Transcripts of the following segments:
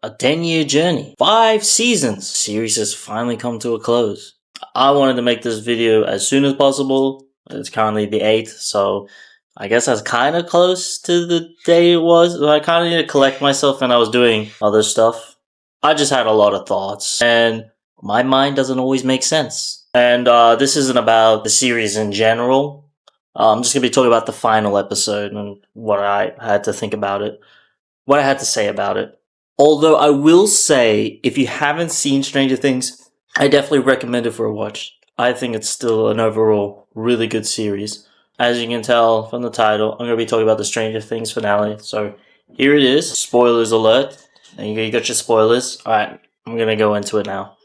A 10-year journey. 5 seasons. The series has finally come to a close. I wanted to make this video as soon as possible. It's currently the 8th, so I guess that's kind of close to the day it was. I kind of need to collect myself and I was doing other stuff. I just had a lot of thoughts, and my mind doesn't always make sense. And this isn't about the series in general. I'm just going to be talking about the final episode and what I had to think about it. What I had to say about it. Although I will say, if you haven't seen Stranger Things, I definitely recommend it for a watch. I think it's still an overall really good series. As you can tell from the title, I'm going to be talking about the Stranger Things finale. So here it is. Spoilers alert. And you got your spoilers. Alright, I'm going to go into it now.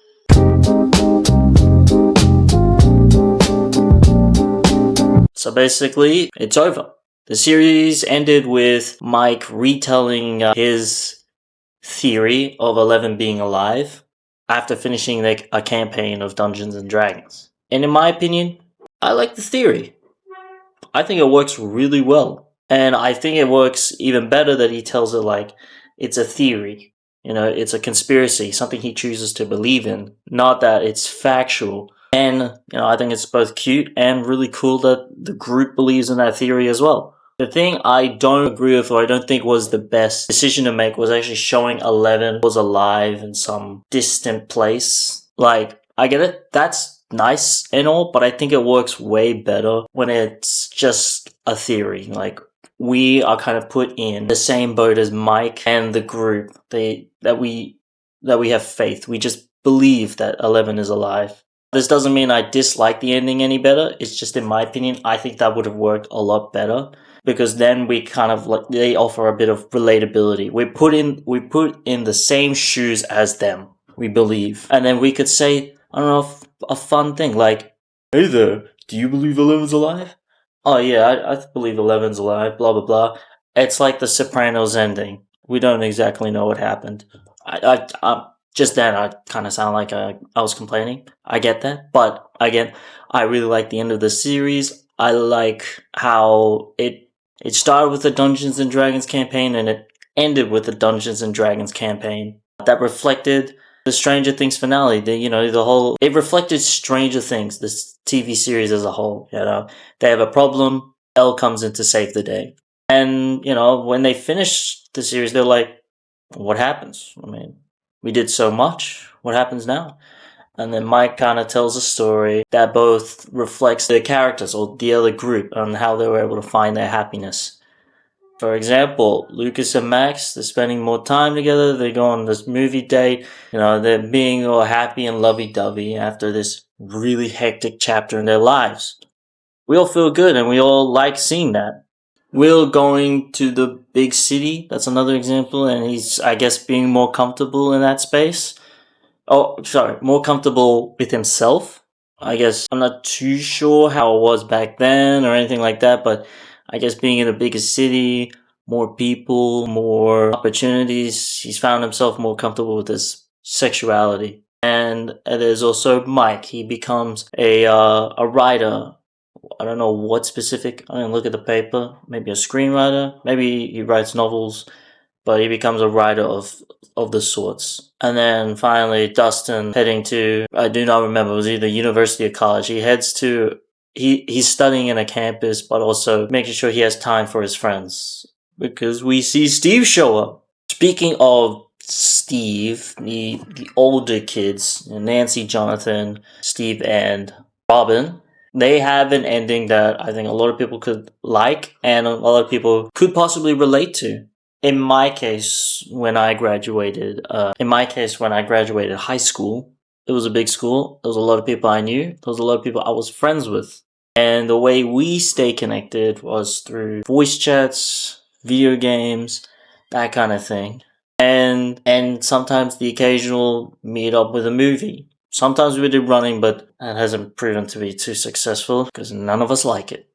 So basically, it's over. The series ended with Mike retelling his theory of 11 being alive after finishing a campaign of Dungeons and Dragons. And in my opinion, I like the theory. I think it works really well. And I think it works even better that he tells it like it's a theory. It's a conspiracy, something he chooses to believe in, not that it's factual. And, I think it's both cute and really cool that the group believes in that theory as well. The thing I don't agree with, or I don't think was the best decision to make, was actually showing 11 was alive in some distant place. Like, I get it, that's nice and all, but I think it works way better when it's just a theory. Like, we are kind of put in the same boat as Mike and the group. That we have faith. We just believe that 11 is alive. This doesn't mean I dislike the ending any better. It's just, in my opinion, I think that would have worked a lot better. Because then we kind of they offer a bit of relatability. We put in the same shoes as them, we believe. And then we could say, I don't know, a fun thing like, hey there, do you believe 11's alive? Oh yeah, I believe 11's alive, blah blah blah. It's like the Sopranos ending. We don't exactly know what happened. Just then I kind of sound like I was complaining. I get that. But again, I really like the end of the series. I like how it started with the Dungeons and Dragons campaign and it ended with the Dungeons and Dragons campaign. That reflected the Stranger Things finale. It reflected Stranger Things, this TV series as a whole. They have a problem, Elle comes in to save the day. And, when they finish the series, they're like, what happens? I mean, we did so much. What happens now? And then Mike kind of tells a story that both reflects the characters or the other group and how they were able to find their happiness. For example, Lucas and Max, they're spending more time together. They go on this movie date. They're being all happy and lovey-dovey after this really hectic chapter in their lives. We all feel good and we all like seeing that. Will going to the big city, that's another example, and he's, I guess, being more comfortable in that space. More comfortable with himself. I guess I'm not too sure how it was back then or anything like that, but I guess being in a bigger city, more people, more opportunities, he's found himself more comfortable with his sexuality. And there's also Mike. He becomes a writer. I don't know what specific. I didn't look at the paper. Maybe a screenwriter. Maybe he writes novels. But he becomes a writer of the sorts. And then finally, Dustin heading to, I do not remember, it was either university or college. He heads to, he's studying in a campus, but also making sure he has time for his friends. Because we see Steve show up. Speaking of Steve, the older kids, Nancy, Jonathan, Steve, and Robin, they have an ending that I think a lot of people could like and a lot of people could possibly relate to. In my case, when I graduated high school, it was a big school. There was a lot of people I knew. There was a lot of people I was friends with. And the way we stay connected was through voice chats, video games, that kind of thing. And sometimes the occasional meet up with a movie. Sometimes we did running, but that hasn't proven to be too successful because none of us like it.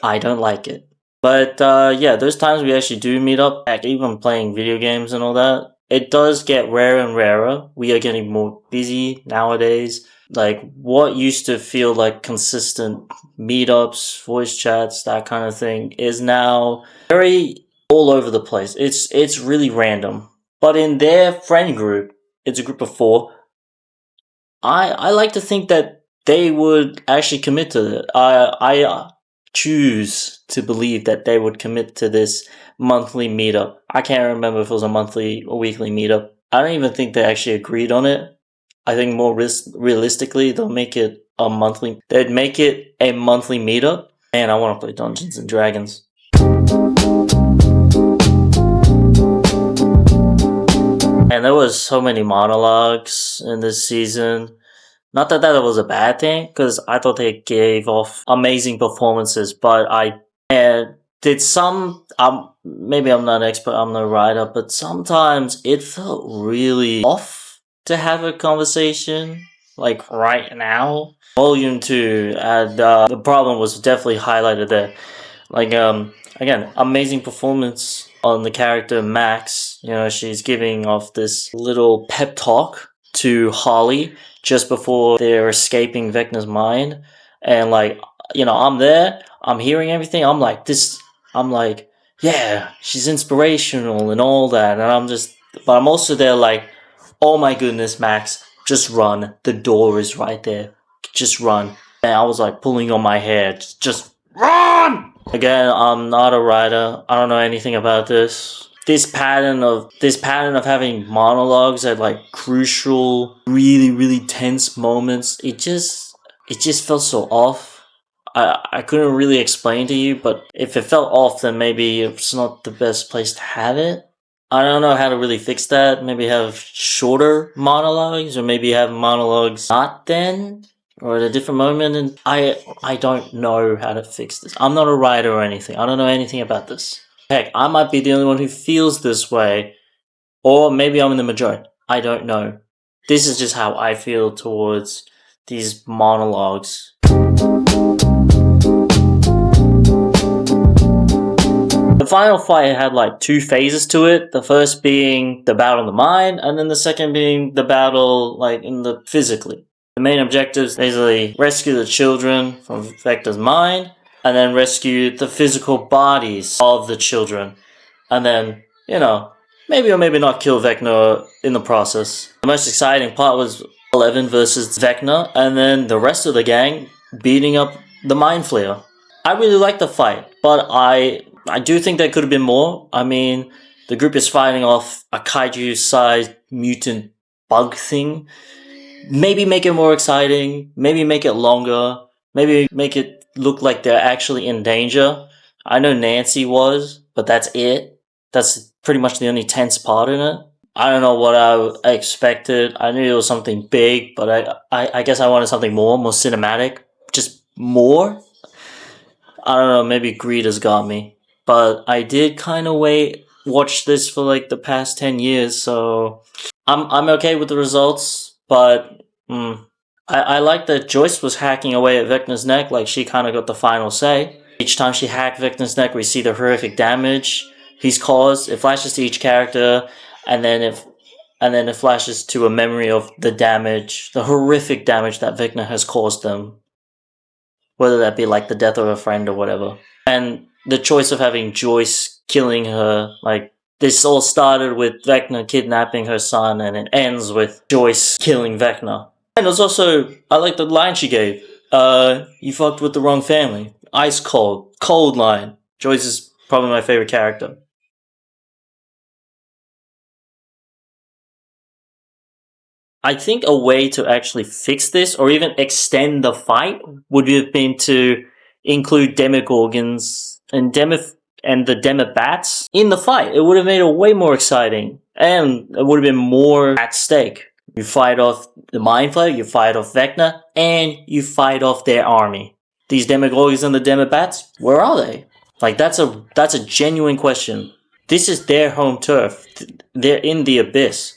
I don't like it. But those times we actually do meet up, even playing video games and all that, it does get rarer and rarer. We are getting more busy nowadays. Like, what used to feel like consistent meetups, voice chats, that kind of thing, is now very all over the place. It's really random. But in their friend group, it's a group of four. I like to think that they would actually commit to it. I choose to believe that they would commit to this monthly meetup. I can't remember if it was a monthly or weekly meetup. I don't even think they actually agreed on it. I think more realistically, they'll make it a monthly. They'd make it a monthly meetup. And I want to play Dungeons and Dragons. And there was so many monologues in this season. Not that that was a bad thing, because I thought they gave off amazing performances, but I did some. Maybe I'm not an expert, I'm no writer, but sometimes it felt really off to have a conversation like right now. Volume 2, and the problem was definitely highlighted there. Like, again, amazing performance on the character Max. You know, she's giving off this little pep talk to Holly just before they're escaping Vecna's mind. And, like, you know, I'm there, I'm hearing everything. I'm like, yeah, she's inspirational and all that. And but I'm also there like, oh my goodness, Max, just run. The door is right there. Just run. And I was like pulling on my hair. Just run! Again, I'm not a writer. I don't know anything about this. This pattern of having monologues at like crucial, really, really tense moments, it just felt so off. I couldn't really explain to you, but if it felt off, then maybe it's not the best place to have it. I don't know how to really fix that. Maybe have shorter monologues, or maybe have monologues not then, or at a different moment. And I don't know how to fix this. I'm not a writer or anything. I don't know anything about this. Heck, I might be the only one who feels this way, or maybe I'm in the majority. I don't know. This is just how I feel towards these monologues. The final fight had like two phases to it. The first being the battle in the mind, and then the second being the battle like in the physically. The main objectives basically rescue the children from Vecna's mind, and then rescue the physical bodies of the children. And then, you know, maybe or maybe not kill Vecna in the process. The most exciting part was 11 versus Vecna, and then the rest of the gang beating up the Mind Flayer. I really liked the fight, but I do think there could have been more. I mean, the group is fighting off a kaiju-sized mutant bug thing. Maybe make it more exciting. Maybe make it longer. Maybe make it look like they're actually in danger. I know Nancy was, but that's it. That's pretty much the only tense part in it. I don't know what I expected. I knew it was something big, but I guess I wanted something more cinematic. Just more. I don't know, maybe greed has got me. But I did kind of watch this for like the past 10 years, so I'm okay with the results, but I like that Joyce was hacking away at Vecna's neck, like she kind of got the final say. Each time she hacked Vecna's neck, we see the horrific damage he's caused. It flashes to each character, and then it flashes to a memory of the damage, the horrific damage that Vecna has caused them. Whether that be like the death of a friend or whatever. And the choice of having Joyce killing her, like, this all started with Vecna kidnapping her son, and it ends with Joyce killing Vecna. And it was also, I like the line she gave. You fucked with the wrong family. Ice cold. Cold line. Joyce is probably my favorite character. I think a way to actually fix this, or even extend the fight, would have been to include Demogorgons and the Demobats in the fight. It would have made it way more exciting, and it would have been more at stake. You fight off the Mind Flayer, you fight off Vecna, and you fight off their army. These Demogorgons and the Demobats, where are they? Like, that's a genuine question. This is their home turf. They're in the abyss.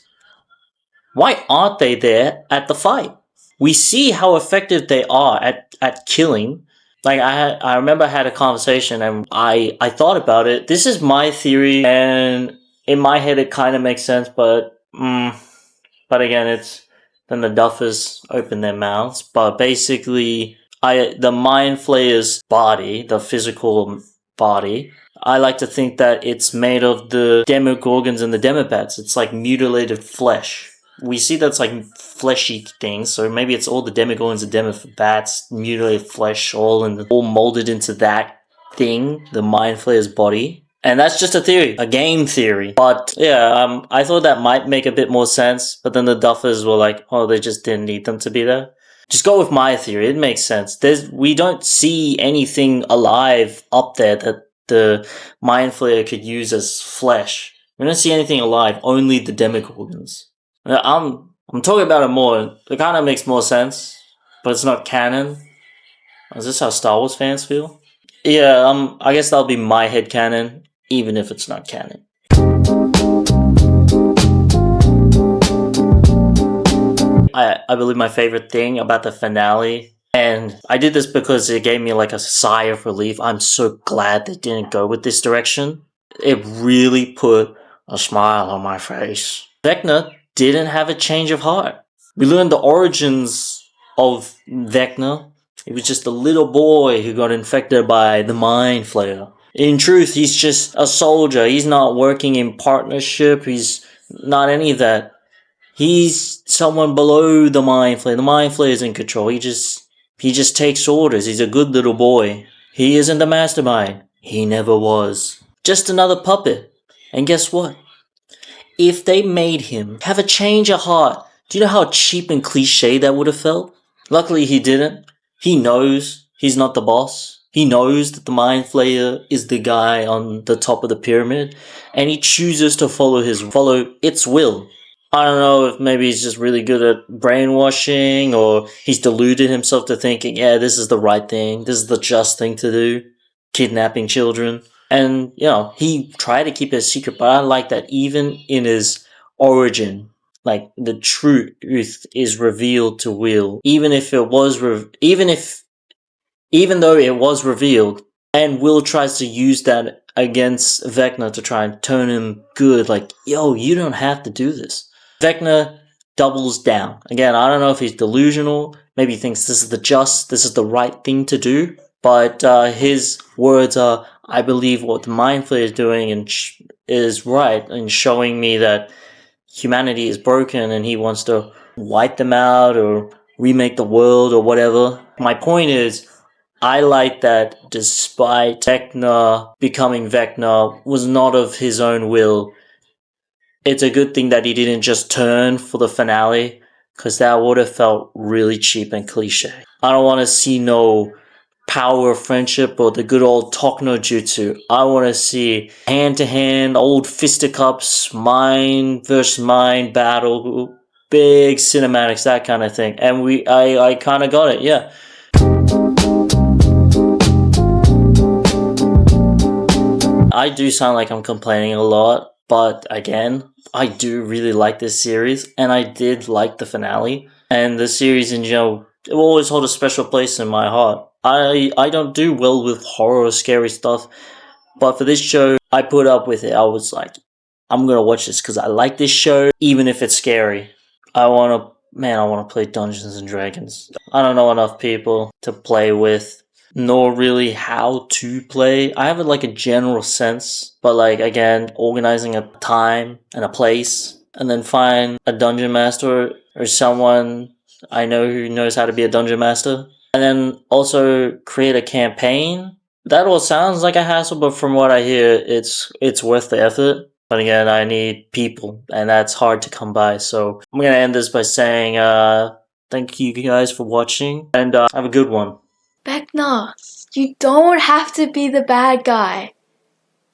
Why aren't they there at the fight? We see how effective they are at killing. Like, I remember I had a conversation, and I thought about it. This is my theory, and in my head it kind of makes sense, but again, it's then the Duffers open their mouths. But basically, the Mind Flayer's body, the physical body, I like to think that it's made of the demogorgons and the demobats. It's like mutilated flesh. We see that's like fleshy things, so maybe it's all the demogorgons and demobats, mutilated flesh, all molded into that thing, the Mind Flayer's body. And that's just a theory, a game theory. But yeah, I thought that might make a bit more sense, but then the Duffers were like, oh, they just didn't need them to be there. Just go with my theory, it makes sense. We don't see anything alive up there that the Mind Flayer could use as flesh. We don't see anything alive, only the Demogorgons. I'm talking about it more. It kind of makes more sense, but it's not canon. Is this how Star Wars fans feel? Yeah, I guess that'll be my headcanon, even if it's not canon. I believe my favorite thing about the finale, and I did this because it gave me like a sigh of relief. I'm so glad they didn't go with this direction. It really put a smile on my face. Vecna didn't have a change of heart. We learned the origins of Vecna. He was just a little boy who got infected by the Mind Flayer. In truth, he's just a soldier. He's not working in partnership. He's not any of that. He's someone below the Mind Flayer. The Mind Flayer is in control. He just takes orders. He's a good little boy. He isn't the mastermind. He never was. Just another puppet. And guess what? If they made him have a change of heart, do you know how cheap and cliche that would have felt? Luckily he didn't. He knows he's not the boss. He knows that the Mind Flayer is the guy on the top of the pyramid, and he chooses to follow its will. I don't know if maybe he's just really good at brainwashing, or he's deluded himself to thinking, yeah, this is the right thing, this is the just thing to do, kidnapping children. And, he tried to keep it a secret, but I like that even in his origin, like, the truth is revealed to Will. Even though it was revealed, and Will tries to use that against Vecna to try and turn him good, like, yo, you don't have to do this. Vecna doubles down. Again, I don't know if he's delusional, maybe he thinks this is the right thing to do, but his words are, I believe what the Mind Flayer is doing is right, and showing me that humanity is broken and he wants to wipe them out or remake the world or whatever. My point is, I like that despite Vecna becoming Vecna was not of his own will, it's a good thing that he didn't just turn for the finale, because that would have felt really cheap and cliche. I don't want to see no power of friendship or the good old talk no jutsu. I want to see hand-to-hand, old fisticuffs, mind versus mind battle, big cinematics, that kind of thing. And I kind of got it, yeah. I do sound like I'm complaining a lot, but again, I do really like this series, and I did like the finale. And the series in general, it will always hold a special place in my heart. I don't do well with horror or scary stuff, but for this show, I put up with it. I was like, I'm gonna watch this because I like this show, even if it's scary. I wanna play Dungeons and Dragons. I don't know enough people to play with, nor really how to play. I have like a general sense, but like, again, organizing a time and a place, and then find a dungeon master or someone I know who knows how to be a dungeon master, and then also create a campaign. That all sounds like a hassle, but from what I hear, it's worth the effort. But again, I need people, and that's hard to come by. So I'm gonna end this by saying thank you guys for watching, and have a good one. Vecna, you don't have to be the bad guy.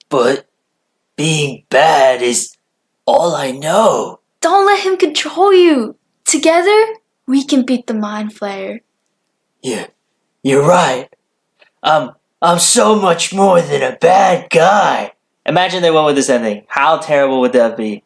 But being bad is all I know. Don't let him control you. Together, we can beat the Mind Flayer. You're right. I'm so much more than a bad guy. Imagine they went with this ending. How terrible would that be?